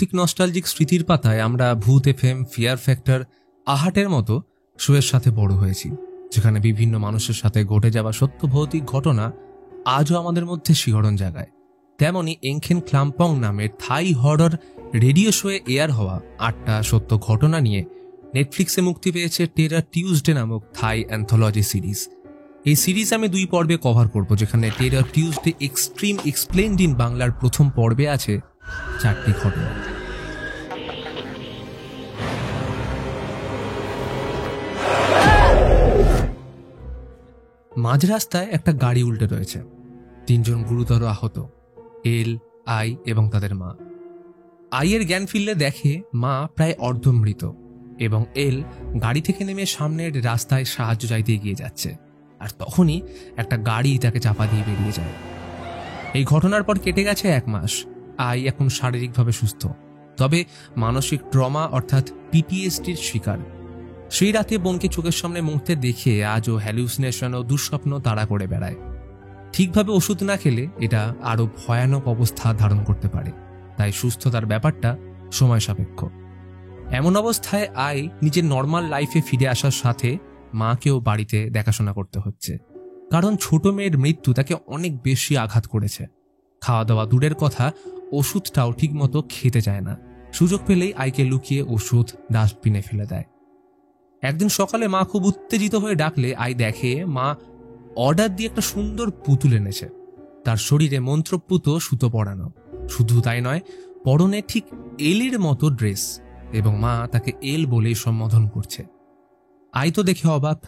ভৌতিক নস্টালজিক স্মৃতির পাতায় আমরা ভূত এফএম, ফিয়ার ফ্যাক্টর, আহাটের মতো শোয়ের সাথে বড় হয়েছি, যেখানে বিভিন্ন মানুষের সাথে ঘটে যাওয়া সত্য ভৌতিক ঘটনা আজও আমাদের মধ্যে শিহরণ জাগায়। তেমনি এংখেন ক্লাম্পং নামের থাই হরর রেডিও শোয়ে এয়ার হওয়া 8টা সত্য ঘটনা নিয়ে নেটফ্লিক্সে মুক্তি পেয়েছে টেরার টিউজডে নামক থাই অ্যান্থোলজি সিরিজ। এই সিরিজ আমি 2 পর্বে কভার করব, যেখানে terror Tuesday extreme explained in বাংলার প্রথম পর্বে আছে 4টি ঘটনা। মাঝ রাস্তায় একটা গাড়ি উল্টে রয়েছে, 3 জন গুরুতর আহত, এল, আই এবং তাদের মা। আইয়ের জ্ঞান ফিরলে দেখে মা প্রায় অর্ধমৃত এবং এল গাড়ি থেকে নেমে সামনের রাস্তায় সাহায্য চাইতে এগিয়ে যাচ্ছে, আর তখনই একটা গাড়ি তাকে চাপা দিয়ে বেরিয়ে যায়। এই ঘটনার পর কেটে গেছে 1 মাস। আই এখন শারীরিকভাবে সুস্থ, তবে মানসিক ট্রমা অর্থাৎ পিটিএসডির শিকার। সেই রাতে বোনকে চোখের সামনে মুহূর্তে দেখে আজও হ্যালুসিনেশন ও দুঃস্বপ্ন তাড়া করে বেড়ায়। ঠিকভাবে ওষুধ না খেলে এটা আরও ভয়ানক অবস্থা ধারণ করতে পারে, তাই সুস্থতার ব্যাপারটা সময় সাপেক্ষ। এমন অবস্থায় আই নিজের নর্মাল লাইফে ফিরে আসার সাথে মাকেও বাড়িতে দেখাশোনা করতে হচ্ছে, কারণ ছোট মেয়ের মৃত্যু তাকে অনেক বেশি আঘাত করেছে। খাওয়া দাওয়া দূরের কথা, ওষুধটাও ঠিকমতো খেতে চায় না। সুযোগ পেলেই আইকে লুকিয়ে ওষুধ ডাস্টবিনে ফেলে দেয়। একদিন সকালে মা খুব উত্তেজিত হয়ে ডাকলে আই দেখে মা অর্ডার দিয়ে একটা সুন্দর পুতুল এনেছে, তার শরীরে মন্ত্রপুত সুতো পরানো। শুধু তাই নয়, পরনে ঠিক এলের মতো ড্রেস, এবং মা তাকে এল বলেই সম্বোধন করছে। আই তো দেখে অবাক।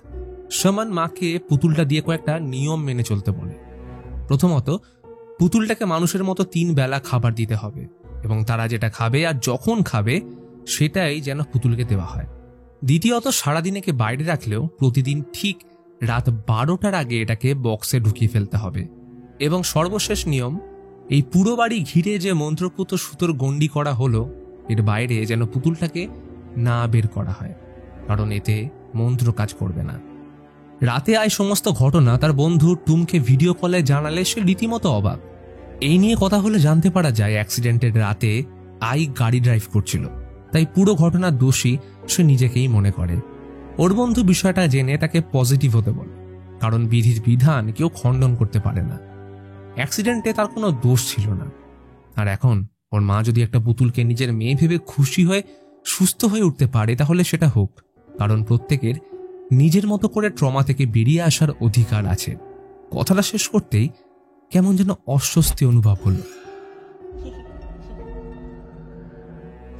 সমান মাকে পুতুলটা দিয়ে কয়েকটা নিয়ম মেনে চলতে বলে। প্রথমত, পুতুলটাকে মানুষের মতো 3 বেলা খাবার দিতে হবে, এবং তারা যেটা খাবে আর যখন খাবে সেটাই যেন পুতুলকে দেওয়া হয়। দ্বিতীয়ত, সারাদিন একে বাইরে রাখলেও প্রতিদিন ঠিক রাত 12টার আগে এটাকে বক্সে ঢুকিয়ে ফেলতে হবে। এবং সর্বশেষ নিয়ম, এই পুরো বাড়ি ঘিরে যে মন্ত্রপুত সুতোর গণ্ডি করা হলো, এর বাইরে যেন পুতুলটাকে না বের করা হয়, কারণ এতে মন্ত্র কাজ করবে না। রাতে আয় সমস্ত ঘটনা তার বন্ধু টুমকে ভিডিও কলে জানালে সে রীতিমতো অবাক। এই নিয়ে কথা হলে জানতে পারা যায় অ্যাক্সিডেন্টের রাতে আই গাড়ি ড্রাইভ করছিল, তাই পুরো ঘটনার দোষী সে নিজেকেই মনে করে। ওর বন্ধু বিষয়টা জেনে তাকে পজিটিভ হতে বলে, কারণ বিধির বিধান কেউ খণ্ডন করতে পারে না। অ্যাক্সিডেন্টে তার কোনো দোষ ছিল না, আর এখন ওর মা যদি একটা পুতুলকে নিজের মেয়ে ভেবে খুশি হয়ে সুস্থ হয়ে উঠতে পারে, তাহলে সেটা হোক, কারণ প্রত্যেকের নিজের মতো করে ট্রমা থেকে বেরিয়ে আসার অধিকার আছে। কথাটা শেষ করতেই কেমন যেন অস্বস্তি অনুভব হলো।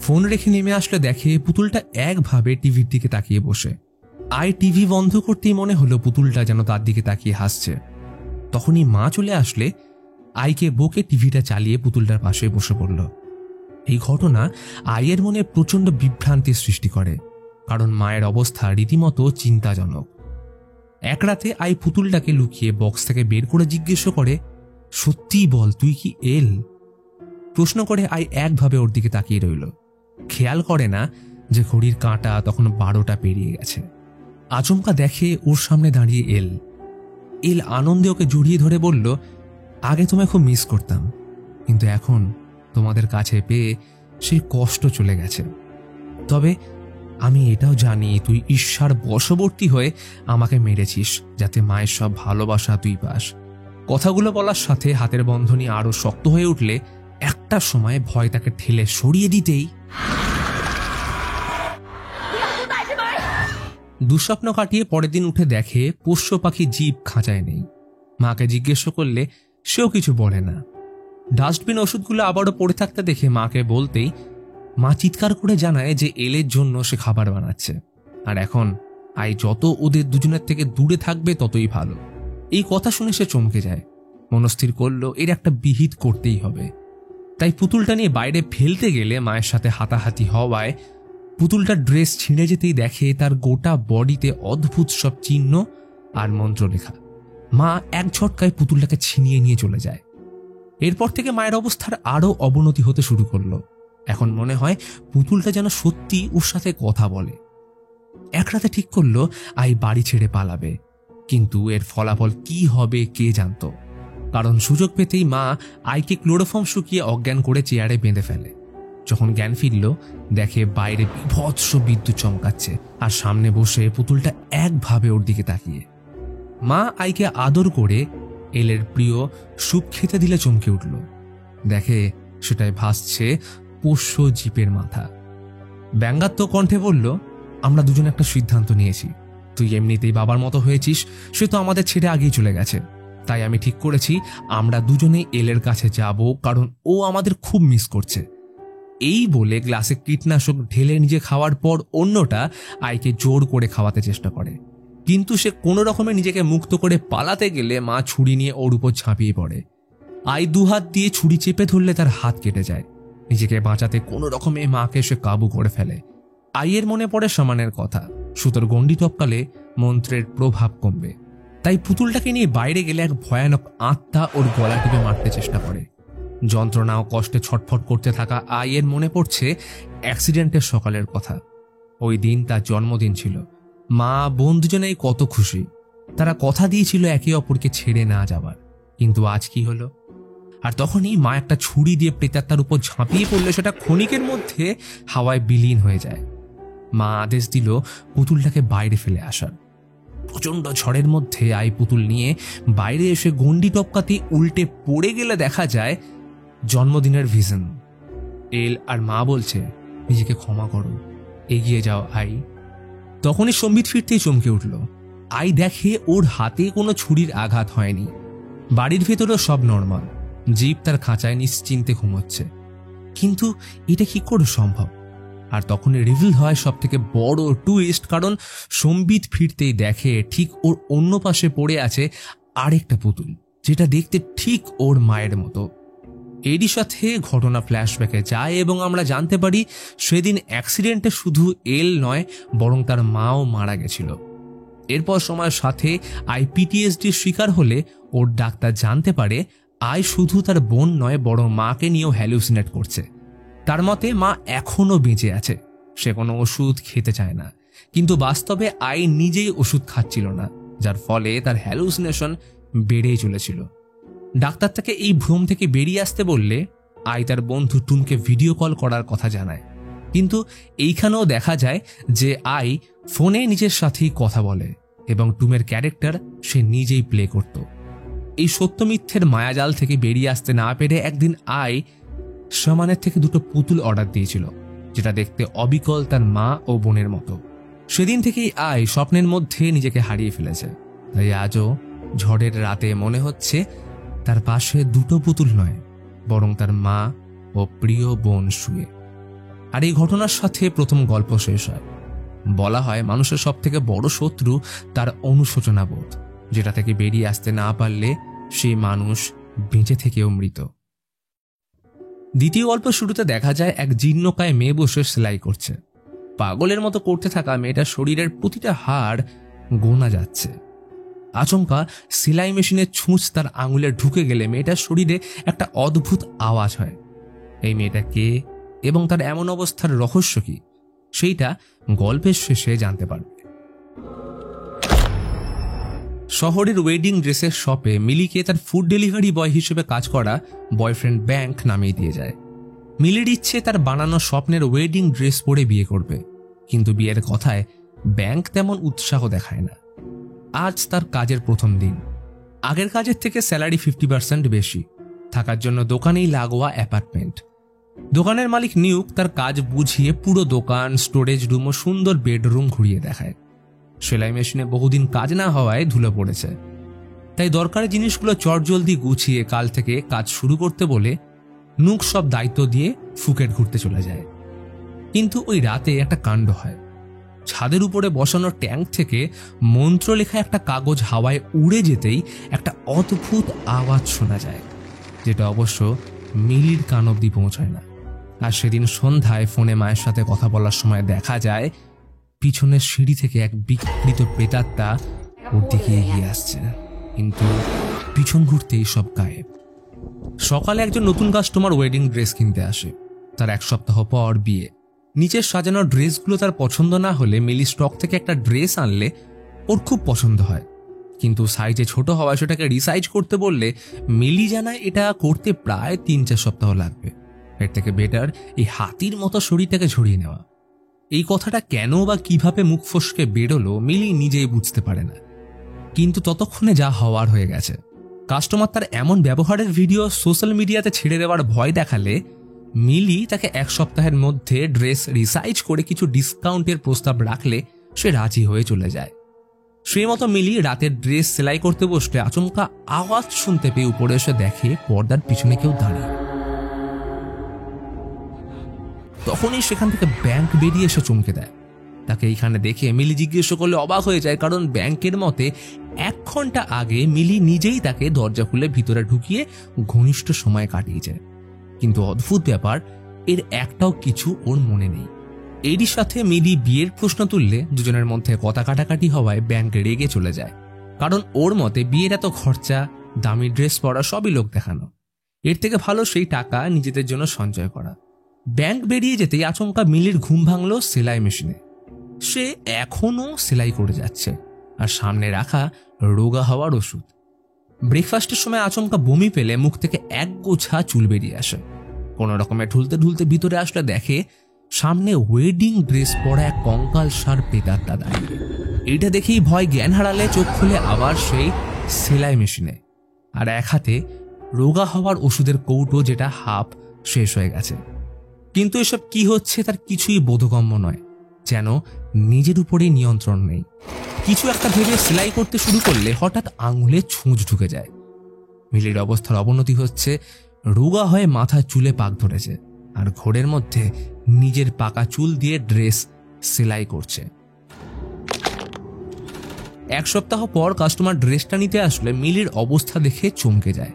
ফোন রেখে নেমে আসলে দেখে পুতুলটা একভাবে টিভির দিকে তাকিয়ে বসে। আই টিভি বন্ধ করতেই মনে হলো পুতুলটা যেন তার দিকে তাকিয়ে হাসছে। তখনই মা চলে আসলে আইকে বকে টিভিটা চালিয়ে পুতুলটার পাশে বসে পড়ল। এই ঘটনা আইয়ের মনে প্রচণ্ড বিভ্রান্তির সৃষ্টি করে, কারণ মায়ের অবস্থা রীতিমতো চিন্তাজনক। এক রাতে আই পুতুলটাকে লুকিয়ে বক্স থেকে বের করে জিজ্ঞেস করে, সত্যিই বল, তুই কি এল? প্রশ্ন করে আই একভাবে ওর দিকে তাকিয়ে রইল, খেয়াল করে না যে ঘড়ির কাঁটা তখন 12টা পেরিয়ে গেছে। আচমকা দেখে ওর সামনে দাঁড়িয়ে এল। এল আনন্দে ওকে জড়িয়ে ধরে বলল, আগে তোমায় খুব মিস করতাম, কিন্তু এখন তোমাদের কাছে পেয়ে সেই কষ্ট চলে গেছে। তবে আমি এটাও জানি তুই ঈর্ষার বশবর্তী হয়ে আমাকে মেরেছিস, যাতে মায়ের সব ভালোবাসা তুই পাস। কথাগুলো বলার সাথে হাতের বন্ধনী আরো শক্ত হয়ে উঠলে একটা সময় ভয় তাকে ঠেলে সরিয়ে দিতেই দুঃস্বপ্ন কাটিয়ে পরের দিন উঠে দেখে পোষ্য পাখি জীব খাঁচায় নেই। মাকে জিজ্ঞেস করলে সেও কিছু বলে না। ডাস্টবিন ওষুধগুলো আবারও পড়ে থাকতে দেখে মাকে বলতেই মা চিৎকার করে জানায় যে এলের জন্য সে খাবার বানাচ্ছে, আর এখন আই যত ওদের দুজনের থেকে দূরে থাকবে ততই ভালো। এই কথা শুনে সে চমকে যায়, মনস্থির করলো এর একটা বিহিত করতেই হবে। তাই পুতুলটা নিয়ে বাইরে ফেলতে গেলে মায়ের সাথে হাতাহাতি হওয়ায় পুতুলটার ড্রেস ছিঁড়ে যেতেই দেখে তার গোটা বডিতে অদ্ভুত সব চিহ্ন আর মন্ত্র লেখা। মা এক ঝটকায় পুতুলটাকে ছিনিয়ে নিয়ে চলে যায়। এরপর থেকে মায়ের অবস্থার আরও অবনতি হতে শুরু করলো। এখন মনে হয় পুতুলটা যেন সত্যি ওর সাথে কথা বলে। এক রাতে ঠিক করলো আই বাড়ি ছেড়ে পালাবে, কিন্তু এর ফলাফল কি হবে কে জানত, কারণ সুযোগ পেতেই মা আইকে ক্লোরোফর্ম শুকিয়ে অজ্ঞান করে চেয়ারে বেঁধে ফেলে। যখন জ্ঞান ফিরল, দেখে বাইরে বিভৎস বিদ্যুৎ চমকাচ্ছে আর সামনে বসে পুতুলটা একভাবে ওর দিকে তাকিয়ে। মা আইকে আদর করে এলের প্রিয় স্যুপ খেতে দিলে চমকে উঠল। দেখে সেটাই ভাসছে পোষ্য জিপের মাথা। ব্যঙ্গাত্মক কণ্ঠে বলল, আমরা দুজন একটা সিদ্ধান্ত নিয়েছি। তুই এমনিতেই বাবার মতো হয়েছিস, সে তো আমাদের ছেড়ে আগেই চলে গেছে। তাই আমি ঠিক করেছি আমরা দুজনেই এলের কাছে যাব, কারণ ও আমাদের খুব মিস করছে। এই বলে গ্লাসে কীটনাশক ঢেলে নিজে খাওয়ার পর অন্যটা আইকে জোর করে খাওয়াতে চেষ্টা করে, কিন্তু সে কোনো রকমে নিজেকে মুক্ত করে পালাতে গেলে মা ছুরি নিয়ে ওর উপর ঝাঁপিয়ে পড়ে। আই দুহাত দিয়ে ছুরি চেপে ধরলে তার হাত কেটে যায়। নিজেকে বাঁচাতে কোনো রকমে মাকে সে কাবু করে ফেলে। আইয়ের মনে পড়ে সমানের কথা, সুতোর গণ্ডি টপকালে মন্ত্রের প্রভাব কমবে। তাই পুতুলটাকে নিয়ে বাইরে গেলে এক ভয়ানক আত্মা ওর গলা টিপে মারতে চেষ্টা করে। যন্ত্রণা ও কষ্টে ছটফট করতে থাকা আইয়ের মনে পড়ছে অ্যাক্সিডেন্টের সকালের কথা। ওই দিন তার জন্মদিন ছিল। মা বোন দুজনেই কত খুশি। তারা কথা দিয়েছিল একে অপরকে ছেড়ে না যাবার, কিন্তু আজ কি হলো? আর তখনই মা একটা ছুরি দিয়ে প্রেতাত্মার উপর ঝাঁপিয়ে পড়লে সেটা ক্ষণিকের মধ্যে হাওয়ায় বিলীন হয়ে যায়। মা আদেশ দিল পুতুলটাকে বাইরে ফেলে আসার। প্রচণ্ড ঝড়ের মধ্যে আই পুতুল নিয়ে বাইরে এসে গন্ডি টপকাতে উল্টে পড়ে গেলে দেখা যায় জন্মদিনের ভিশন। এল আর মা বলছে, নিজেকে ক্ষমা করো, এগিয়ে যাও আই। তখনই সম্বিত ফিরতেই চমকে উঠল। আই দেখে ওর হাতে কোনো ছুরির আঘাত হয়নি। বাড়ির ভেতরেও সব নর্মাল। জীব তার খাঁচায় নিশ্চিন্তে ঘুমোচ্ছে। কিন্তু এটা কি করে সম্ভব? আর তখনই রিভিল হয় সব থেকে বড় টুইস্ট, কারণ সম্বিত ফিরতেই দেখে ঠিক ওর অন্য পাশে পড়ে আছে আরেকটা পুতুল, যেটা দেখতে ঠিক ওর মায়ের মতো। এরই সাথে ঘটনা ফ্ল্যাশব্যাকে যায় এবং আমরা জানতে পারি সেদিন অ্যাক্সিডেন্টে শুধু এল নয়, বরং তার মাও মারা গেছিল। এরপর সময়ের সাথে আই পিটিএসডির শিকার হলে ওর ডাক্তার জানতে পারে আই শুধু তার বোন নয়, বরং মাকে নিয়েও হ্যালুসিনেট করছে। তার মতে মা এখনো বেঁচে আছে, সে কোনো ওষুধ খেতে চায় না, কিন্তু বাস্তবে আই নিজেই ওষুধ খাচ্ছিল না, যার ফলে তার হ্যালুসিনেশন বেড়েই চলেছিল। ডাক্তার তাকে এই ভ্রম থেকে বেরিয়ে আসতে বললে আই তার বন্ধু টুনকে ভিডিও কল করার কথা জানায়। কিন্তু এইখানেও দেখা যায় যে আই ফোনে নিজের সাথেই কথা বলে এবং টুমের ক্যারেক্টার সে নিজেই প্লে করত। এই সত্য মিথ্যের মায়াজাল থেকে বেরিয়ে আসতে না পেরে একদিন আই সমানের থেকে দুটো পুতুল অর্ডার দিয়েছিল, যেটা দেখতে অবিকল তার মা ও বোনের মতো। সেদিন থেকেই আই স্বপ্নের মধ্যে নিজেকে হারিয়ে ফেলেছে। তাই আজও ঝড়ের রাতে মনে হচ্ছে তার পাশে দুটো পুতুল নয়, বরং তার মা ও প্রিয় বোন শুয়ে। আর এই ঘটনার সাথে প্রথম গল্প শেষ হয়। বলা হয় মানুষের সব থেকে বড় শত্রু তার অনুশোচনা বোধ, যেটা থেকে বেরিয়ে আসতে না পারলে সেই মানুষ বেঁচে থেকেও মৃত। দ্বিতীয় গল্প শুরুতে দেখা যায় এক জীর্ণকায় মেয়ে বসে সেলাই করছে। পাগলের মতো করতে থাকা মেয়েটার শরীরের প্রতিটা হাড় গোনা যাচ্ছে। আচমকা সেলাই মেশিনের ছুঁচ তার আঙুলে ঢুকে গেলে মেয়েটার শরীরে একটা অদ্ভুত আওয়াজ হয়। এই মেয়েটা কে এবং তার এমন অবস্থার রহস্য কি, সেইটা গল্পের শেষে জানতে পারবে। শহরের ওয়েডিং ড্রেসের শপে মিলিকে তার ফুড ডেলিভারি বয় হিসেবে কাজ করা বয়ফ্রেন্ড ব্যাংক নামিয়ে দিয়ে যায়। মিলির ইচ্ছে তার বানানো স্বপ্নের ওয়েডিং ড্রেস পরে বিয়ে করবে, কিন্তু বিয়ের কথায় ব্যাংক তেমন উৎসাহ দেখায় না। আজ তার কাজের প্রথম দিন। আগের কাজের থেকে স্যালারি 50% বেশি, থাকার জন্য দোকানেই লাগোয়া অ্যাপার্টমেন্ট। দোকানের মালিক নিউক তার কাজ বুঝিয়ে পুরো দোকান, স্টোরেজ রুম ও সুন্দর বেডরুম ঘুরিয়ে দেখায়। সেলাই মেশিনে বহুদিন কাজ না হওয়ায় ধুলো পড়েছে, তাই দরকারি জিনিসগুলো চটজলদি গুছিয়ে কাল থেকে কাজ শুরু করতে বলে নুক সব দায়িত্ব দিয়ে ফুকেট ঘুরতে চলে যায়। কিন্তু ওই রাতে একটা কাণ্ড হয়। ছাদের উপরে বসানো ট্যাঙ্ক থেকে মন্ত্র লেখা একটা কাগজ হাওয়ায় উড়ে যেতেই একটা অদ্ভুত আওয়াজ শোনা যায়, যেটা অবশ্য মিলির কান অব্দি পৌঁছায় না। আর সেদিন সন্ধ্যায় ফোনে মায়ের সাথে কথা বলার সময় দেখা যায় পিছনের সিঁড়ি থেকে এক বিকৃত প্রেতাত্মা ওর দিকে এগিয়ে আসছে, কিন্তু পিছন ঘুরতেই সব গায়েব। সকালে একজন নতুন কাস্টমার ওয়েডিং ড্রেস কিনতে আসে। তার 1 সপ্তাহ পর বিয়ে। নিচের সাজানো ড্রেসগুলো তার পছন্দ না হলে মিলি স্টক থেকে একটা ড্রেস আনলে ওর খুব পছন্দ হয়, কিন্তু সাইজে ছোট হওয়ায় সেটাকে রিসাইজ করতে বললে মিলি জানায় এটা করতে প্রায় 3-4 সপ্তাহ লাগবে। এর থেকে বেটার এই হাতির মতো শরীরটাকে ঝরিয়ে নেওয়া। এই কথাটা কেন বা কিভাবে মুখ ফসকে বেরোলো মিলি নিজেই বুঝতে পারে না, কিন্তু ততক্ষণে যা হওয়ার হয়ে গেছে। কাস্টমার তার এমন ব্যবহারের ভিডিও সোশ্যাল মিডিয়াতে ছেড়ে দেওয়ার ভয় দেখালে মিলি তাকে 1 সপ্তাহের মধ্যে ড্রেস রিসাইজ করে কিছু ডিসকাউন্টের প্রস্তাব রাখলে সে রাজি হয়ে চলে যায়। সেই মতো মিলি রাতের ড্রেস সেলাই করতে বসলে আচমকা আওয়াজ শুনতে পেয়ে উপরে এসে দেখে পর্দার পিছনে কেউ দাঁড়িয়ে। তখনই সেখান থেকে ব্যাংক বেরিয়ে এসে চমকে দেয়। তাকে এইখানে দেখে মিলি জিজ্ঞেস করলে অবাক হয়ে যায়, কারণ ব্যাংকের মতে 1 ঘন্টা আগে মিলি নিজেই তাকে দরজা খুলে ভিতরে ঢুকিয়ে ঘনিষ্ঠ সময় কাটিয়েছে। কিন্তু অদ্ভুত ব্যাপার, এর একটাও কিছু ওর মনে নেই। এরই সাথে মিলি বিয়ের প্রশ্ন তুললে দুজনের মধ্যে কথা কাটাকাটি হওয়ায় ব্যাংক রেগে চলে যায়, কারণ ওর মতে বিয়ের এত খরচা, দামি ড্রেস পরা সবই লোক দেখানো, এর থেকে ভালো সেই টাকা নিজেদের জন্য সঞ্চয় করা। ব্যাংক বেরিয়ে যেতেই আচমকা মিলির ঘুম ভাঙলো সেলাই মেশিনে। সে এখনো সেলাই করে যাচ্ছে আর সামনে রাখা রোগা হওয়ার ওষুধ। ব্রেকফাস্টের সময় আচমকা বমি পেলে মুখ থেকে এক গোছা চুল বেরিয়ে আসে। কোনো রকমে ঢুলতে ঢুলতে ভিতরে আসলে দেখে সামনে ওয়েডিং ড্রেস পরা এক কঙ্কাল সার পেতাত্তা দাঁড়িয়ে। এটা দেখেই ভয় জ্ঞান হারালে চোখ খুলে আবার সেই সেলাই মেশিনে, আর এক হাতে রোগা হওয়ার ওষুধের কৌটো, যেটা হাফ শেষ হয়ে গেছে। কিন্তু এসব কি হচ্ছে তার কিছুই বোধগম্য নয়, যেন নিজের উপরে নিয়ন্ত্রণ নেই। কিছু একটা ভেবে সেলাই করতে শুরু করলে হঠাৎ আঙুলে ছুঁচ ঢুকে যায়। মিলির অবস্থার অবনতি হচ্ছে, রোগা হয়ে মাথায় চুলে পাক ধরেছে আর ঘোরের মধ্যে নিজের পাকা চুল দিয়ে ড্রেস সেলাই করছে। 1 সপ্তাহ পর কাস্টমার ড্রেসটা নিতে আসলে মিলির অবস্থা দেখে চমকে যায়।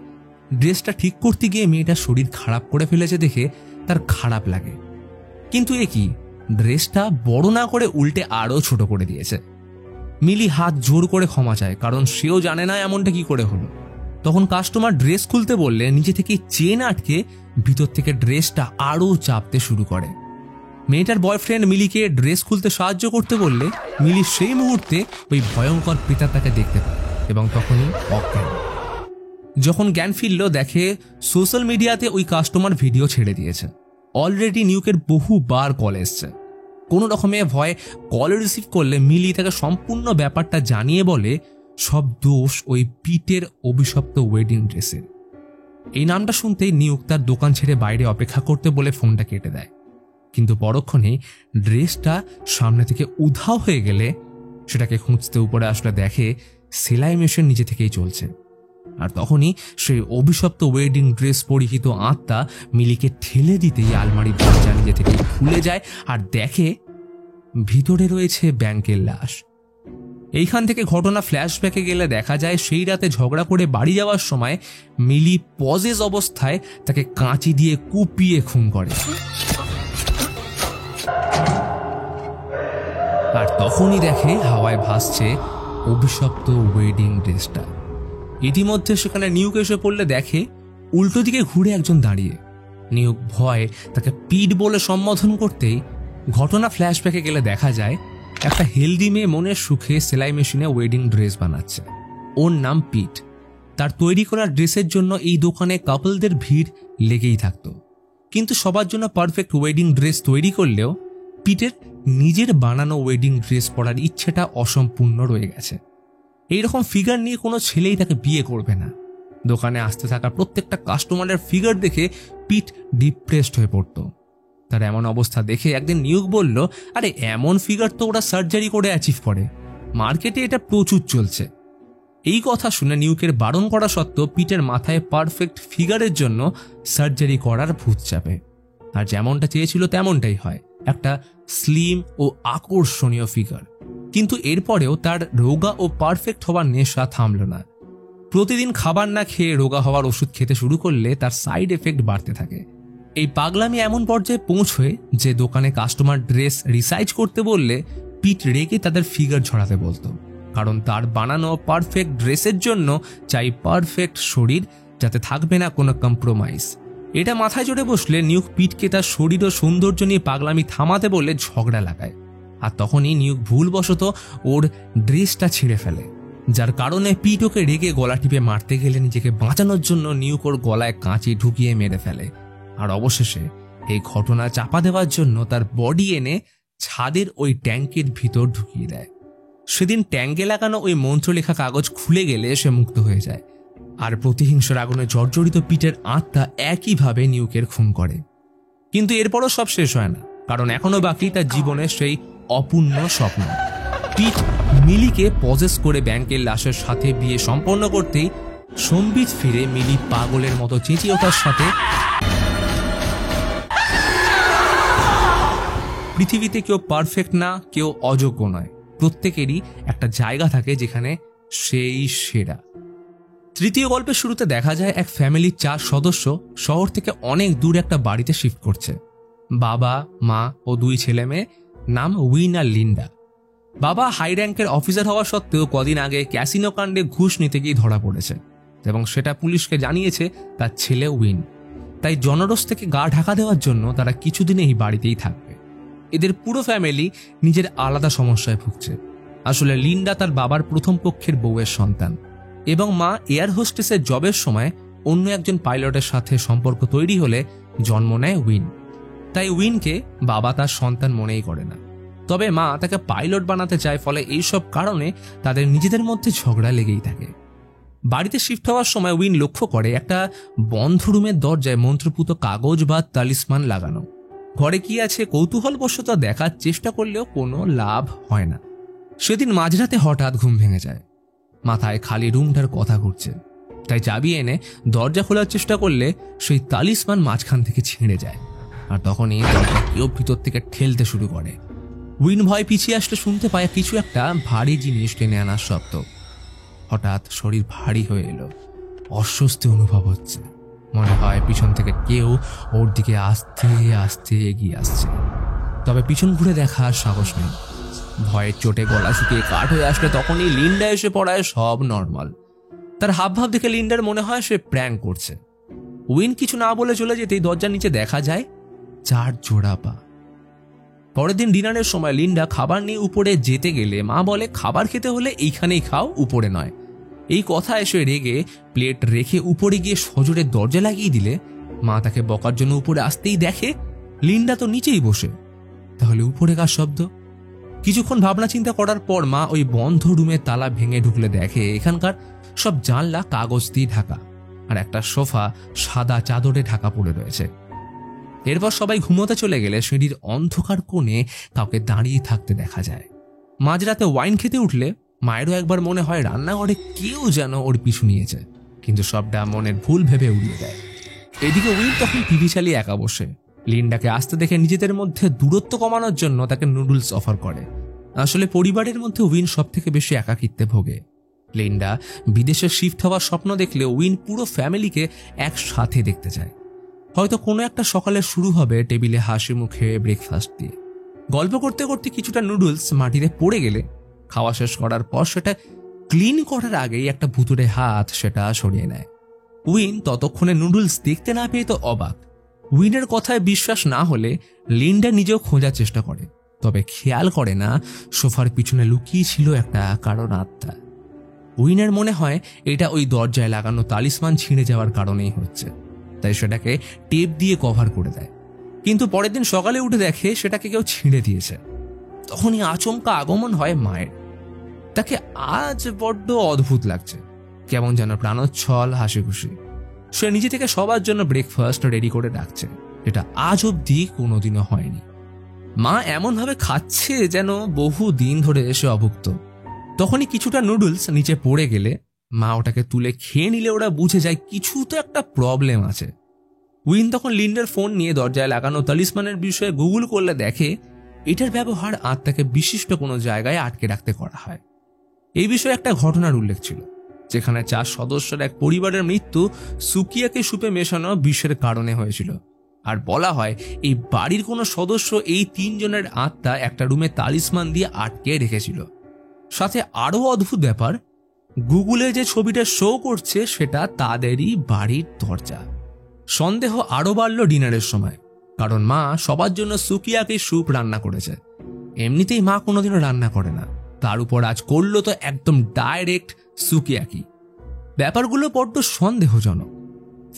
ড্রেসটা ঠিক করতে গিয়ে মেয়েটার শরীর খারাপ করে ফেলেছে দেখে তার খারাপ লাগে, কিন্তু এ কি, ড্রেসটা বড় না করে উল্টে আরো ছোট করে দিয়েছে। মিলি হাত জোর করে ক্ষমা চায়, কারণ সেও জানে না এমনটা কি করে হলো। তখন কাস্টমার ড্রেস খুলতে বললে নিজে থেকে চেন আটকে ভিতর থেকে ড্রেসটা আরো চাপতে শুরু করে। মেয়েটার বয়ফ্রেন্ড মিলিকে ড্রেস খুলতে সাহায্য করতে বললে মিলি সেই মুহূর্তে ওই ভয়ঙ্কর প্রেতাত্মাকে দেখতে পায় এবং তখনই অজ্ঞান। যখন জ্ঞান ফিরল দেখে সোশ্যাল মিডিয়াতে ওই কাস্টমার ভিডিও ছেড়ে দিয়েছে। অলরেডি নিউকের বহুবার কল এসছে। কোনো রকমে ভয়ে কল রিসিভ করলে মিলি তাকে সম্পূর্ণ ব্যাপারটা জানিয়ে বলে সব দোষ ওই পিটের অভিশপ্ত ওয়েডিং ড্রেসের। এই নামটা শুনতেই নিউক তার দোকান ছেড়ে বাইরে অপেক্ষা করতে বলে ফোনটা কেটে দেয়। কিন্তু পরক্ষণেই ড্রেসটা সামনে থেকে উধাও হয়ে গেলে সেটাকে খুঁজতে উপরে আসলে দেখে সেলাই মেশিন নিজে থেকেই চলছে। আর তখনই সেই অভিশপ্ত ওয়েডিং ড্রেস পরিহিত আত্মা মিলিকে ঠেলে দিতেই আলমারির দরজা নিজে থেকে খুলে যায় আর দেখে ভিতরে রয়েছে ব্যাংকের লাশ। এইখান থেকে ঘটনা ফ্ল্যাশব্যাকে গেলে দেখা যায় সেই রাতে ঝগড়া করে বাড়ি যাওয়ার সময় মিলি পজেস অবস্থায় তাকে কাঁচি দিয়ে কুপিয়ে খুন করে। আর তখনই দেখে হাওয়ায় ভাসছে অভিশপ্ত ওয়েডিং ড্রেসটা। ইতিমধ্যে সেখানে নিউক এসে পড়লে দেখে উল্টো দিকে ঘুরে একজন দাঁড়িয়ে। নিউক ভয়ে তাকে পিট বলে সম্বোধন করতেই ঘটনা ফ্ল্যাশব্যাকে গেলে দেখা যায় একটা হেলদি মেয়ে মনের সুখে সেলাই মেশিনে ওয়েডিং ড্রেস বানাচ্ছে। ওর নাম পিট। তার তৈরি করা ড্রেসের জন্য এই দোকানে কাপলদের ভিড় লেগেই থাকতো, কিন্তু সবার জন্য পারফেক্ট ওয়েডিং ড্রেস তৈরি করলেও পিটের নিজের বানানো ওয়েডিং ড্রেস পরার ইচ্ছেটা অসম্পূর্ণ রয়ে গেছে। এইরকম ফিগার নিয়ে কোনো ছেলেই তাকে বিয়ে করবে না। দোকানে আসতে থাকা প্রত্যেকটা কাস্টমারের ফিগার দেখে পিট ডিপ্রেসড হয়ে পড়তো। তার এমন অবস্থা দেখে একদিন নিউক বলল, আরে এমন ফিগার তো ওরা সার্জারি করে অ্যাচিভ করে, মার্কেটে এটা প্রচুর চলছে। এই কথা শুনে নিউকের বারণ করা সত্ত্বেও পিটের মাথায় পারফেক্ট ফিগারের জন্য সার্জারি করার ভূত চাপে। আর যেমনটা চেয়েছিল তেমনটাই হয়, একটা স্লিম ও আকর্ষণীয় ফিগার। কিন্তু এরপরেও তার রোগা ও পারফেক্ট হওয়ার নেশা থামল না। প্রতিদিন খাবার না খেয়ে রোগা হওয়ার ওষুধ খেতে শুরু করলে তার সাইড এফেক্ট বাড়তে থাকে। এই পাগলামি এমন পর্যায়ে পৌঁছয় যে দোকানে কাস্টমার ড্রেস রিসাইজ করতে বললে পিট রেগে তাদের ফিগার ঝরাতে বলতো, কারণ তার বানানো পারফেক্ট ড্রেসের জন্য চাই পারফেক্ট শরীর, যাতে থাকবে না কোনো কম্প্রোমাইজ। এটা মাথায় চড়ে বসলে নিউক পিটকে তার শরীর ও সৌন্দর্য নিয়ে পাগলামি থামাতে বলে ঝগড়া লাগায়। আর তখনই নিউক ভুলবশত ওর ড্রেসটা ছিঁড়ে ফেলে, যার কারণে পিট ওকে রেগে গলা টিপে মারতে গেলে নিজেকে বাঁচানোর জন্য নিউক ওর গলায় কাঁচি ঢুকিয়ে মেরে ফেলে। আর অবশেষে এই ঘটনা চাপা দেওয়ার জন্য তার বডি এনে ছাদের ওই ট্যাঙ্কের ভিতর ঢুকিয়ে দেয়। সেদিন ট্যাঙ্কে লাগানো ওই মন্ত্রলেখা কাগজ খুলে গেলে সে মুক্ত হয়ে যায়, আর প্রতিহিংসার আগুনে জর্জরিত পিটের আত্মা একইভাবে নিউকের খুন করে। কিন্তু এরপরও সব শেষ হয় না, কারণ এখনো বাকি তার জীবনের সেই অপূর্ণ স্বপ্ন। পিট মিলিকে পজেস করে ব্যাংকের লাশের সাথে বিয়ে সম্পন্ন করতেই সম্বিত ফিরে মিলি পাগলের মতো চেঁচিয়ে ওঠার সাথে পৃথিবীতে কেউ পারফেক্ট না, কেউ অযোগ্য নয়, প্রত্যেকেরই একটা জায়গা থাকে যেখানে সেই সেরা। তৃতীয় গল্পের শুরুতে দেখা যায় এক ফ্যামিলির 4 সদস্য শহর থেকে অনেক দূর একটা বাড়িতে শিফট করছে। বাবা, মা ও 2 ছেলে মেয়ে, নাম উইন আর লিন্ডা। বাবা হাই র্যাঙ্কের অফিসার হওয়া সত্ত্বেও কদিন আগে ক্যাসিনো কাণ্ডে ঘুষ নিতে গিয়ে ধরা পড়েছে এবং সেটা পুলিশকে জানিয়েছে তার ছেলে উইন। তাই জনরোষ থেকে গা ঢাকা দেওয়ার জন্য তারা কিছুদিন এই বাড়িতেই থাকবে। এদের পুরো ফ্যামিলি নিজের আলাদা সমস্যায় ভুগছে। আসলে লিন্ডা তার বাবার প্রথম পক্ষের বউয়ের সন্তান এবং মা এয়ার হোস্টেসের জবের সময় অন্য একজন পাইলটের সাথে সম্পর্ক তৈরি হলে জন্ম নেয় উইন। তাই উইনকে বাবা তার সন্তান মনেই করে না, তবে মা তাকে পাইলট বানাতে চায়। ফলে এইসব কারণে তাদের নিজেদের মধ্যে ঝগড়া লেগেই থাকে। বাড়িতে শিফট হওয়ার সময় উইন লক্ষ্য করে একটা বন্ধ রুমের দরজায় মন্ত্রপুত কাগজ বা তালিসমান লাগানো। ঘরে কি আছে কৌতূহলবশত দেখার চেষ্টা করলেও কোনো লাভ হয় না। সেদিন মাঝরাতে হঠাৎ ঘুম ভেঙে যায়, মাথায় খালি রুমটার কথা ঘুরছে। তাই চাবি এনে দরজা খোলার চেষ্টা করলে সেই তালিসমান মাঝখান থেকে ছিঁড়ে যায়, আর তখনই দরজা কেউ ভিতর থেকে ঠেলতে শুরু করে। উইন ভয় পিছিয়ে আসলে শুনতে পায় কিছু একটা ভারী জিনিস টেনে আনার শব্দ। হঠাৎ শরীর ভারী হয়ে এলো, অস্বস্তি অনুভব হচ্ছে। মনে হয় পিছন থেকে কেউ ওর দিকে আস্তে আস্তে এগিয়ে আসছে, তবে পিছন ঘুরে দেখার সাহস নেই। ভয়ের চোটে গলা শুকিয়ে কাঠ হয়ে আসলে তখনই লিন্ডা এসে পড়ায়। সব নর্মাল। তার হাবভাব দেখে লিন্ডার মনে হয় সে প্র্যাঙ্ক করছে। উইন কিছু না বলে চলে যেতেই দরজার নিচে দেখা যায় 4 জোড়া পা। পরের দিন ডিনারের সময় লিন্ডা খাবার নিয়ে উপরে যেতে গেলে মা বলে, খাবার খেতে হলে এইখানেই খাও, উপরে নয়। এই কথা এসে রেগে প্লেট রেখে উপরে গিয়ে সজোরে দরজা লাগিয়ে দিলে মা তাকে বকার জন্য উপরে আসতেই দেখে লিন্ডা তো নিচেই বসে। তাহলে উপরে কার শব্দ? কিছুক্ষণ ভাবনা চিন্তা করার পর মা ওই বন্ধ রুমের তালা ভেঙে ঢুকলে দেখে এখানকার সব জানলা কাগজ দিয়ে ঢাকা, আর একটা সোফা সাদা চাদরে ঢাকা পড়ে রয়েছে। এরপর সবাই ঘুমোতে চলে গেলে সিঁড়ির অন্ধকার কোণে কাউকে দাঁড়িয়ে থাকতে দেখা যায়। মাঝরাতে ওয়াইন খেতে উঠলে মায়েরও একবার মনে হয় রান্নাঘরে কেউ যেন ওর পিছু নিয়েছে, কিন্তু সবটা মনের ভুল ভেবে উড়িয়ে দেয়। এদিকে উইন তখন টিভি চালিয়ে একা বসে। লিন্ডাকে আসতে দেখে নিজেদের মধ্যে দূরত্ব কমানোর জন্য তাকে নুডলস অফার করে। আসলে পরিবারের মধ্যে উইন সব থেকে বেশি একাকিত্বে ভোগে। লিন্ডা বিদেশে শিফট হওয়ার স্বপ্ন দেখলে উইন পুরো ফ্যামিলিকে একসাথে দেখতে চায়। হয়তো কোনো একটা সকালে শুরু হবে টেবিলে হাসি মুখে ব্রেকফাস্ট দিয়ে। গল্প করতে করতে কিছুটা নুডলস মাটিতে পড়ে গেলে খাওয়া শেষ করার পর সেটা ক্লিন করার আগেই একটা ভুতুড়ে হাত সেটা সরিয়ে নেয়। উইন ততক্ষণে নুডলস দেখতে না পেয়ে তো অবাক। উইনের কথায় বিশ্বাস না হলে লিন্ডা নিজেও খোঁজার চেষ্টা করে, তবে খেয়াল করে না সোফার পিছনে লুকিয়ে ছিল একটা কারণ আত্মা। উইনের মনে হয় এটা ওই দরজায় লাগানো তালিসমান ছিঁড়ে যাওয়ার কারণেই হচ্ছে, তাই সেটাকে টেপ দিয়ে কভার করে দেয়। কিন্তু পরের দিন সকালে উঠে দেখে সেটাকে কেউ ছিঁড়ে দিয়েছে। তখনই আচমকা আগমন হয় মায়ের। তাকে আজ বড্ড অদ্ভুত লাগছে, কেমন যেন প্রাণোচ্ছল হাসি খুশি। সে নিজে থেকে সবার জন্য ব্রেকফাস্ট রেডি করে রাখছে, যেটা আজ অব্দি কোনোদিনও হয়নি। মা এমনভাবে খাচ্ছে যেন বহু দিন ধরে এসে অভুক্ত। তখনই কিছুটা নুডলস নিচে পড়ে গেলে মা ওটাকে তুলে খেয়ে নিলে ওরা বুঝে যায় কিছু তো একটা প্রবলেম আছে। উইন তখন লিন্ডার ফোন নিয়ে দরজায় লাগানো তালিসমানের বিষয়ে গুগল করলে দেখে এটার ব্যবহার আত্মাকে বিশিষ্ট কোনো জায়গায় আটকে রাখতে করা হয়। এই বিষয়ে একটা ঘটনার উল্লেখ ছিল, যেখানে 4 সদস্যের এক পরিবারের মৃত্যু সুকিয়াকে সুপে মেশানো বিষের কারণে হয়েছিল। আর বলা হয় এই বাড়ির কোনো সদস্য এই 3 জনের আত্মা একটা রুমে তালিসমান দিয়ে আটকে রেখেছিল। সাথে আরো অদ্ভুত ব্যাপার, গুগলে যে ছবিটা শো করছে সেটা তাদেরই বাড়ির দরজা। সন্দেহ আরো বাড়ল ডিনারের সময়, কারণ মা সবার জন্য সুকিয়াকে স্যুপ রান্না করেছে। এমনিতেই মা কোনোদিনও রান্না করে না, তার উপর আজ করলো তো একদম ডাইরেক্ট সুকিয়াকি। ব্যাপারগুলো বড্ড সন্দেহজনক।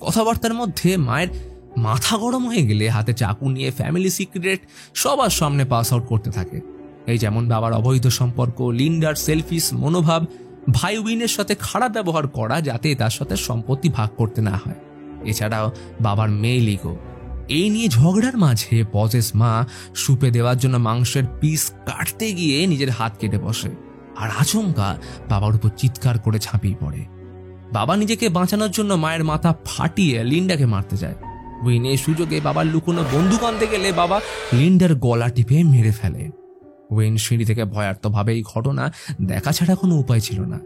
কথাবার্তার মধ্যে মায়ের মাথা গরম হয়ে গেলে হাতে চাকু নিয়ে ফ্যামিলি সিক্রেট সবার সামনে পাস আউট করতে থাকে। এই যেমন বাবার অবৈধ সম্পর্ক, লিন্ডার সেলফিশ মনোভাব, ভাই উইনের সাথে খারাপ ব্যবহার করা যাতে তার সাথে সম্পত্তি ভাগ করতে না হয়, এছাড়াও বাবার মেয়ে লিগো। এই নিয়ে ঝগড়ার মাঝে পজেস মা সুপে দেওয়ার জন্য মাংসের পিস কাটতে গিয়ে নিজের হাত কেটে বসে আর আচমকা বাবার উপর চিৎকার করে ঝাঁপিয়ে পড়ে। বাবা নিজেকে বাঁচানোর জন্য মায়ের মাথা ফাটিয়ে লিন্ডাকে মারতে যায়। উইন এই সুযোগে বাবার লুকোনো বন্দুক আনতে গেলে বাবা লিন্ডার গলা টিপে মেরে ফেলে। ওয়েন সিঁড়ি থেকে ভয়ার্থভাবে এই ঘটনা দেখা ছাড়া কোনো উপায় ছিল না।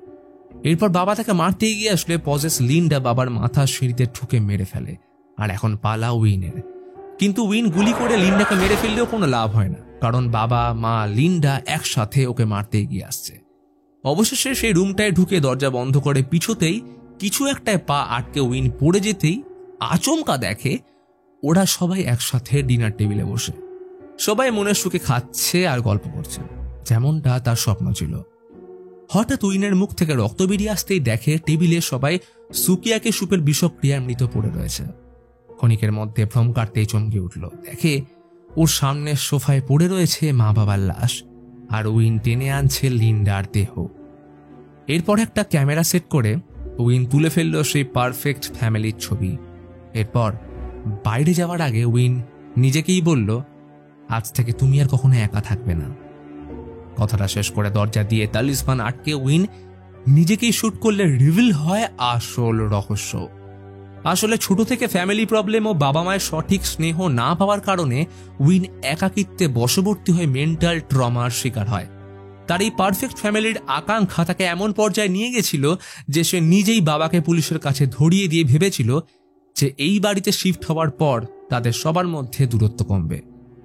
এরপর বাবা তাকে মারতে এগিয়ে আসলে পজেস লিন্ডা বাবার মাথা সিঁড়িতে ঠুকে মেরে ফেলে। আর এখন পালা উইনের। কিন্তু উইন গুলি করে লিন্ডাকে মেরে ফেললেও কোনো লাভ হয় না, কারণ বাবা মা লিন্ডা একসাথে ওকে মারতে এগিয়ে আসছে। অবশেষে সেই রুমটায় ঢুকে দরজা বন্ধ করে পিছুতেই কিছু একটায় পা আটকে উইন পড়ে যেতেই আচমকা দেখে ওরা সবাই একসাথে ডিনার টেবিলে বসে সবাই মনের সুখে খাচ্ছে আর গল্প করছে, যেমনটা তার স্বপ্ন ছিল। হঠাৎ উইনের মুখ থেকে রক্ত বেরিয়ে আসতেই দেখে টেবিলে সবাই সুকিয়াকে সুপের বিষক্রিয়ায় মৃত পড়ে রয়েছে। ক্ষণিকের মধ্যে ভ্রম কাটতেই চমকে উঠল, দেখে ওর সামনে সোফায় পড়ে রয়েছে মা বাবার লাশ, আর উইন টেনে আনছে লিন্ডার দেহ। এরপর একটা ক্যামেরা সেট করে উইন তুলে ফেলল সেই পারফেক্ট ফ্যামিলির ছবি। এরপর বাইরে যাওয়ার আগে উইন নিজেকেই বলল, আজ থেকে তুমি আর কখনো একা থাকবে না। কথাটা শেষ করে দরজা দিয়ে তালিসমান আটকে উইন নিজেকেই শুট করলে রিভিল হয় আসল রহস্য। আসলে ছোট থেকে ফ্যামিলি প্রবলেম ও বাবা মায়ের সঠিক স্নেহ না পাওয়ার কারণে উইন একাকিত্বে বশবর্তী হয়ে মেন্টাল ট্রমার শিকার হয়। তার এই পারফেক্ট ফ্যামিলির আকাঙ্ক্ষা তাকে এমন পর্যায়ে নিয়ে গেছিল যে সে নিজেই বাবাকে পুলিশের কাছে ধরিয়ে দিয়ে ভেবেছিল যে এই বাড়িতে শিফট হওয়ার পর তাদের সবার মধ্যে দূরত্ব কমবে।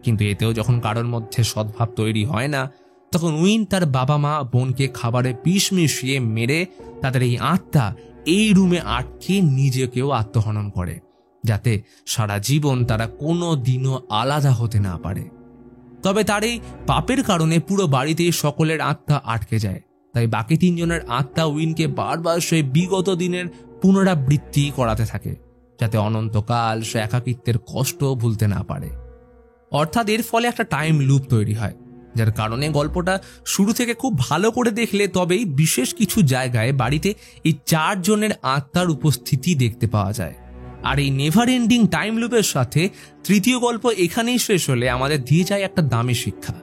কিন্তু এতেও যখন কারোর মধ্যে সদ্ভাব তৈরি হয় না, তখন উইন তার বাবা মা বোনকে খাবারে বিষ মিশিয়ে মেরে তাদের এই আত্মা এই রুমে আটকে নিজেকেও আত্মহনন করে, যাতে সারা জীবন তারা কোনো দিনও আলাদা হতে না পারে। তবে তার এই পাপের কারণে পুরো বাড়িতেই সকলের আত্মা আটকে যায়। তাই বাকি তিনজনের আত্মা উইনকে বারবার সেই বিগত দিনের পুনরাবৃত্তি করাতে থাকে, যাতে অনন্তকাল সে একাকিত্বের কষ্ট ভুলতে না পারে। অর্থাৎ এর ফলে একটা টাইম লুপ তৈরি হয়, যার কারণে গল্পটা শুরু থেকে খুব ভালো করে দেখলে তবেই বিশেষ কিছু জায়গায় বাড়িতে এই 4 জনের আত্মার উপস্থিতি দেখতে পাওয়া যায়। আর এই নেভার এন্ডিং টাইম লুপের সাথে তৃতীয় গল্প এখানেই শেষ হলে আমাদের দিয়ে যায় একটা দামি শিক্ষা।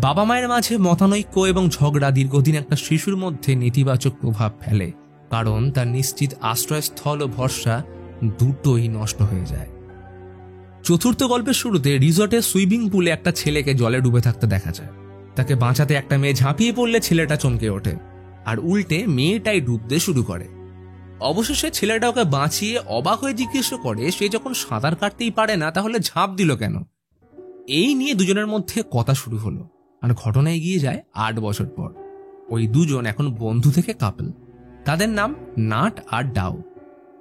বাবা মায়ের মাঝে মতানৈক্য এবং ঝগড়া দীর্ঘদিন একটা শিশুর মধ্যে নেতিবাচক প্রভাব ফেলে, কারণ তার নিশ্চিত আশ্রয়স্থল ও ভরসা দুটোই নষ্ট হয়ে যায়। চতুর্থ গল্পের শুরুতে রিসর্টের সুইমিং পুলে একটা ছেলেকে জলে ডুবে থাকতে দেখা যায়। তাকে বাঁচাতে একটা মেয়ে ঝাঁপিয়ে পড়লে ছেলেটা চমকে ওঠে, আর উল্টে মেয়েটাই ডুবতে শুরু করে। অবশেষে ছেলেটা ওকে বাঁচিয়ে অবাক হয়ে জিজ্ঞেস করে, সে যখন সাঁতার কাটতেই পারে না তাহলে ঝাঁপ দিল কেন? এই নিয়ে দুজনের মধ্যে কথা শুরু হলো, আর ঘটনা এগিয়ে যায় 8 বছর পর। ওই দুজন এখন বন্ধু থেকে কাপল। তাদের নাম নাট আর ডাও।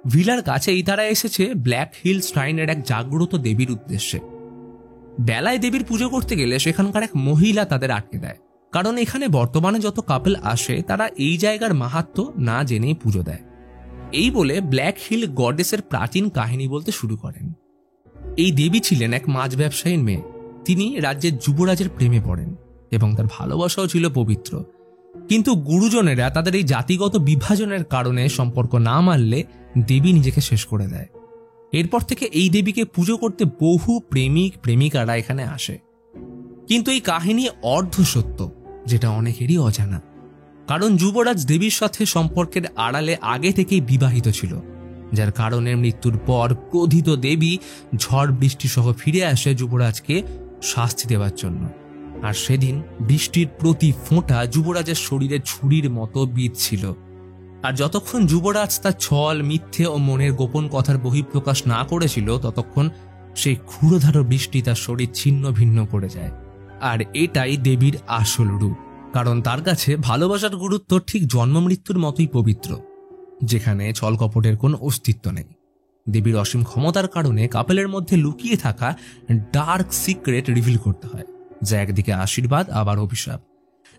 ভিলার কাছেই তারা এসেছে ব্ল্যাক হিল শ্রাইনের এক জাগ্রত দেবীর উদ্দেশ্যে। বেলায় দেবীর পুজো করতে গেলে সেখানকার এক মহিলা তাদের আটকে দেয়, কারণ এখানে বর্তমানে যত কাপল আসে তারা এই জায়গার মাহাত্ম্য না জেনেই পুজো দেয়। এই বলে ব্ল্যাক হিল গডেসের প্রাচীন কাহিনী বলতে শুরু করেন। এই দেবী ছিলেন এক মাছ ব্যবসায়ীর মেয়ে। তিনি রাজ্যের যুবরাজের প্রেমে পড়েন এবং তার ভালোবাসাও ছিল পবিত্র। কিন্তু গুরুজনেরা তাদের এই জাতিগত বিভাজনের কারণে সম্পর্ক না মানলে দেবী নিজেকে শেষ করে দেয়। এরপর থেকে এই দেবীকে পুজো করতে বহু প্রেমিক প্রেমিকারা এখানে আসে। কিন্তু এই কাহিনী অর্ধ সত্য, যেটা অনেকেরই অজানা। কারণ যুবরাজ দেবীর সাথে সম্পর্কের আড়ালে আগে থেকেই বিবাহিত ছিল, যার কারণে মৃত্যুর পর ক্রোধিত দেবী ঝড় বৃষ্টি সহ ফিরে আসে যুবরাজকে শাস্তি দেওয়ার জন্য। আর সেদিন বৃষ্টির প্রতি ফোঁটা যুবরাজের শরীরে ছুরির মতো বিঁধছিল। আর যতক্ষণ যুবরাজ তার ছল, মিথ্যে ও মনের গোপন কথার বহিঃপ্রকাশ না করেছিল, ততক্ষণ সেই ক্ষুরধার বৃষ্টি তার শরীর ছিন্ন ভিন্ন করে যায়। আর এটাই দেবীর আসল রূপ, কারণ তার কাছে ভালোবাসার গুরুত্ব ঠিক জন্ম মৃত্যুর মতোই পবিত্র, যেখানে ছল কপটের কোনো অস্তিত্ব নেই। দেবীর অসীম ক্ষমতার কারণে কাপেলের মধ্যে লুকিয়ে থাকা ডার্ক সিক্রেট রিভিল করতে হয়, যা একদিকে আশীর্বাদ আবার অভিশাপ।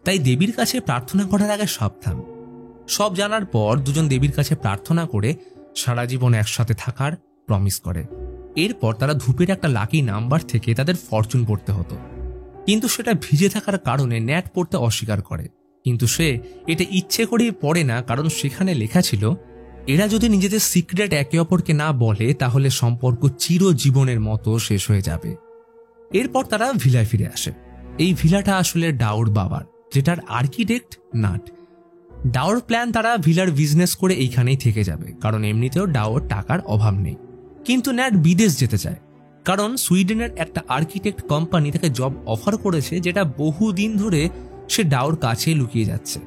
তাই দেবীর কাছে প্রার্থনা করার আগে সাবধান। সব জানার পর দুজন দেবীর কাছে প্রার্থনা করে সারা জীবন একসাথে থাকার প্রমিস করে। এরপর তারা ধূপের একটা লাকি নাম্বার থেকে তাদের ফরচুন পড়তে হতো, কিন্তু সেটা ভিজে থাকার কারণে ন্যাট পড়তে অস্বীকার করে। কিন্তু সে এটা ইচ্ছে করেই পড়ে না, কারণ সেখানে লেখা ছিল এরা যদি নিজেদের সিক্রেট একে অপরকে না বলে তাহলে সম্পর্ক চিরজীবনের মতো শেষ হয়ে যাবে। এরপর তারা ভিলায় ফিরে আসে। এই ভিলাটা আসলে ডাওর বাবার, যেটার আর্কিটেক্ট নাট। ডাওর প্ল্যান তারা ভিলার বিজনেস করে এইখানেই থেকে যাবে, কারণ এমনিতেও ডাওর টাকার অভাব নেই। কিন্তু ন্যাট বিদেশ যেতে চায়, কারণ সুইডেনের একটা আর্কিটেক্ট কোম্পানি তাকে জব অফার করেছে, যেটা বহুদিন ধরে সে ডাওর কাছে লুকিয়ে যাচ্ছে।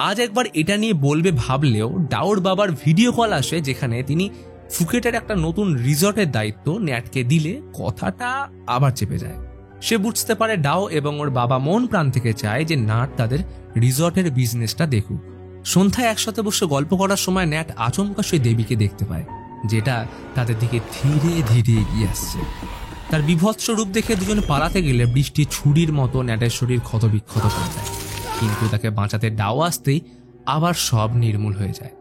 আজ একবার এটা নিয়ে বলবে ভাবলেও ডাওর বাবার ভিডিও কল আসে, যেখানে তিনি ফুকেটের একটা নতুন রিসর্টের দায়িত্ব ন্যাটকে দিলে কথাটা আবার চেপে যায়। সে বুঝতে পারে ডাও এবং ওর বাবা মন প্রাণ থেকে চায় যে নাট তাদের রিসর্টের বিজনেসটা দেখুক। সন্ধ্যায় একসাথে বসে গল্প করার সময় ন্যাট আচমকা সেই দেবীকে দেখতে পায়, যেটা তাদের দিকে ধীরে ধীরে এগিয়ে আসছে। তার বিভৎস রূপ দেখে দুজনে পালাতে গেলে বৃষ্টি ছুরির মতো ন্যাটের শরীর ক্ষতবিক্ষত করে দেয়, কিন্তু তাকে বাঁচাতে ডাও আসতেই আবার সব নির্মূল হয়ে যায়।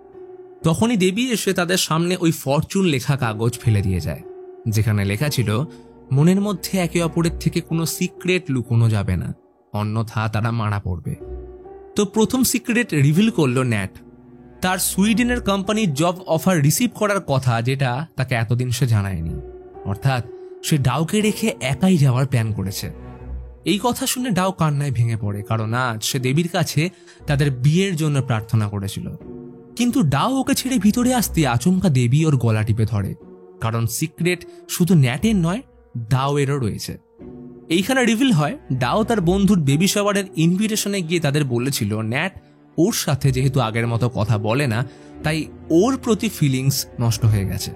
তখনই দেবী এসে তাদের সামনে ওই ফরচুন লেখা কাগজ ফেলে দিয়ে যায়, যেখানে লেখা ছিল মনের মধ্যে একে অপরের থেকে কোনো সিক্রেট লুকোনো যাবে না, অন্যথা তারা মারা পড়বে। তো প্রথম সিক্রেট রিভিল করলো ন্যাট। তার সুইডেনের কোম্পানির জব অফার রিসিভ করার কথা, যেটা তাকে এতদিন সে জানায়নি। অর্থাৎ সে ডাওকে রেখে একাই যাওয়ার প্ল্যান করেছে। এই কথা শুনে ডাও কান্নায় ভেঙে পড়ে, কারণ আজ সে দেবীর কাছে তাদের বিয়ের জন্য প্রার্থনা করেছিল। কিন্তু ডাও ওকে ছেড়ে ভিতরে আসতে আচমকা দেবী ওর গলা টিপে ধরে, কারণ সিক্রেট শুধু ন্যাটের নয়, ডাওয়েরও রয়েছে। এইখানে রিভিল হয় ডাও তার বন্ধুর বেবি শাওয়ারের ইনভিটেশনে গিয়ে তাদের বলেছিল ন্যাট ওর সাথে যেহেতু আগের মতো কথা বলে না, তাই ওর প্রতি ফিলিংস নষ্ট হয়ে গেছে।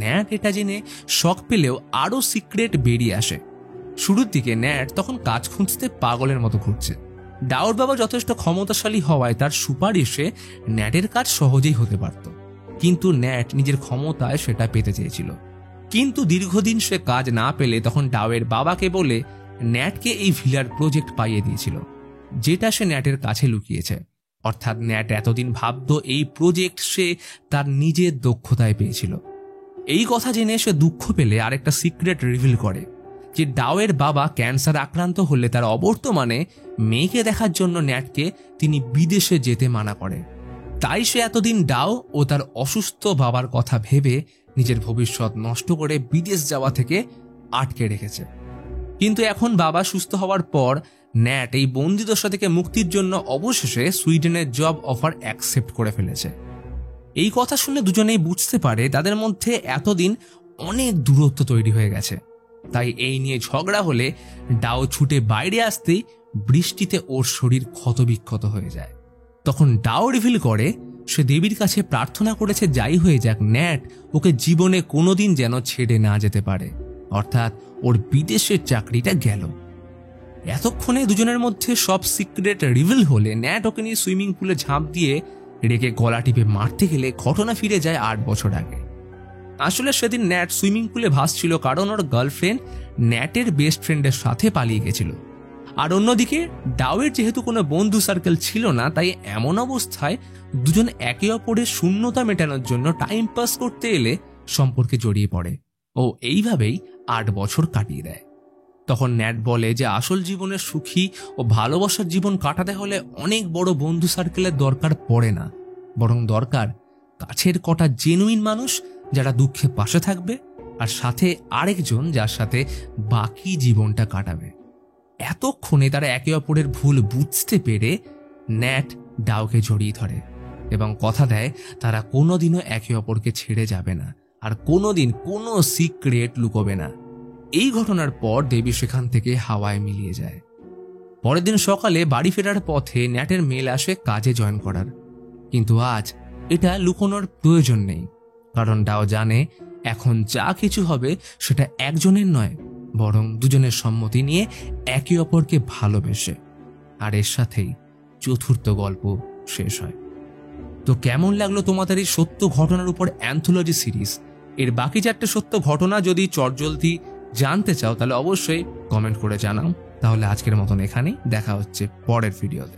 ন্যাট এটা জেনে শক পেলেও আরও সিক্রেট বেরিয়ে আসে। শুরুর দিকে ন্যাট তখন কাজ খুঁজতে পাগলের মতো ঘুরছে। ডাওর বাবা যথেষ্ট ক্ষমতাশালী হওয়ায় তার সুপারিশে ন্যাটের কাজ সহজেই হতে পারত, কিন্তু ন্যাট নিজের ক্ষমতায় সেটা পেতে চেয়েছিল। কিন্তু দীর্ঘদিন সে কাজ না পেলে তখন ডাওয়ের বাবাকে বলে ন্যাটকে এই ভিলার প্রজেক্ট পাইয়ে দিয়েছিল, যেটা সে ন্যাটের কাছে লুকিয়েছে। অর্থাৎ ন্যাট এতদিন ভাবত এই প্রজেক্ট সে তার নিজের দক্ষতায় পেয়েছিল। এই কথা জেনে সে দুঃখ পেলে আরেকটা সিক্রেট রিভিল করে যে ডাওয়ের বাবা ক্যান্সার আক্রান্ত হলে তার অবর্তমানে মেয়েকে দেখার জন্য ন্যাটকে তিনি বিদেশে যেতে মানা করে। তাই সে এতদিন ডাও ও তার অসুস্থ বাবার কথা ভেবে নিজের ভবিষ্যৎ নষ্ট করে বিদেশ যাওয়া থেকে আটকে রেখেছে। কিন্তু এখন বাবা সুস্থ হওয়ার পর ন্যাট এই বন্দিদশা থেকে মুক্তির জন্য অবশেষে সুইডেনের জব অফার অ্যাকসেপ্ট করে ফেলেছে। এই কথা শুনে দুজনেই বুঝতে পারে তাদের মধ্যে এতদিন অনেক দূরত্ব তৈরি হয়ে গেছে। তাই এই নিয়ে ঝগড়া হলে ডাও ছুটে বাইরে আসতেই বৃষ্টিতে ওর শরীর ক্ষতবিক্ষত হয়ে যায়। তখন ডাও রিভিল করে সে দেবীর কাছে প্রার্থনা করেছে যাই হয়ে যাক ন্যাট ওকে জীবনে কোনোদিন যেন ছেড়ে না যেতে পারে, অর্থাৎ ওর বিদেশের চাকরিটা গেল। এতক্ষণে দুজনের মধ্যে সব সিক্রেট রিভিল হলে ন্যাট ওকে নিয়ে সুইমিং পুলে ঝাঁপ দিয়ে রেগে গলা টিপে মারতে গেলে ঘটনা ফিরে যায় 8 বছর আগে। আসলে সেদিন ন্যাট সুইমিং পুলে ভাসছিল কারণ ওর গার্লফ্রেন্ড ন্যাটের বেস্ট ফ্রেন্ডের সাথে পালিয়ে গেছিল। আর অন্যদিকে ডাওয়ের যেহেতু কোনো বন্ধু সার্কেল ছিল না, তাই এমন অবস্থায় দুজন একে অপরের শূন্যতা মেটানোর জন্য টাইম পাস করতে এলে সম্পর্কে জড়িয়ে পড়ে ও এইভাবেই 8 বছর কাটিয়ে দেয়। তখন ন্যাট বলে যে আসল জীবনের সুখী ও ভালোবাসার জীবন কাটাতে হলে অনেক বড় বন্ধু সার্কেলের দরকার পড়ে না, বরং দরকার কাছের কটা জেনুইন মানুষ যারা দুঃখে পাশে থাকবে আর সাথে আরেকজন যার সাথে বাকি জীবনটা কাটাবে। এতক্ষণে তারা একে অপরের ভুল বুঝতে পেরে ন্যাট ডাওকে জড়িয়ে ধরে এবং কথা দেয় তারা কোনোদিনও একে অপরকে ছেড়ে যাবে না আর কোনোদিন কোনো সিক্রেট লুকোবে না। এই ঘটনার পর দেবী সেখান থেকে হাওয়ায় মিলিয়ে যায়। পরের দিন সকালে বাড়ি ফেরার পথে ন্যাটের মেল আসে কাজে জয়েন করার, কিন্তু আজ এটা লুকোনোর প্রয়োজন নেই, কারণ ডাও জানে এখন যা কিছু হবে সেটা একজনের নয়, বরং দুজনের সম্মতি নিয়ে একে অপরকে ভালোবেসে। আর এর সাথেই চতুর্থ গল্প শেষ হয়। তো কেমন লাগলো তোমাদের এই সত্য ঘটনার উপর অ্যান্থোলজি সিরিজ? এর বাকি 4টে সত্য ঘটনা যদি চটজলদি জানতে চাও তাহলে অবশ্যই কমেন্ট করে জানাও। তাহলে আজকের মতন এখানেই দেখা হচ্ছে পরের ভিডিওতে।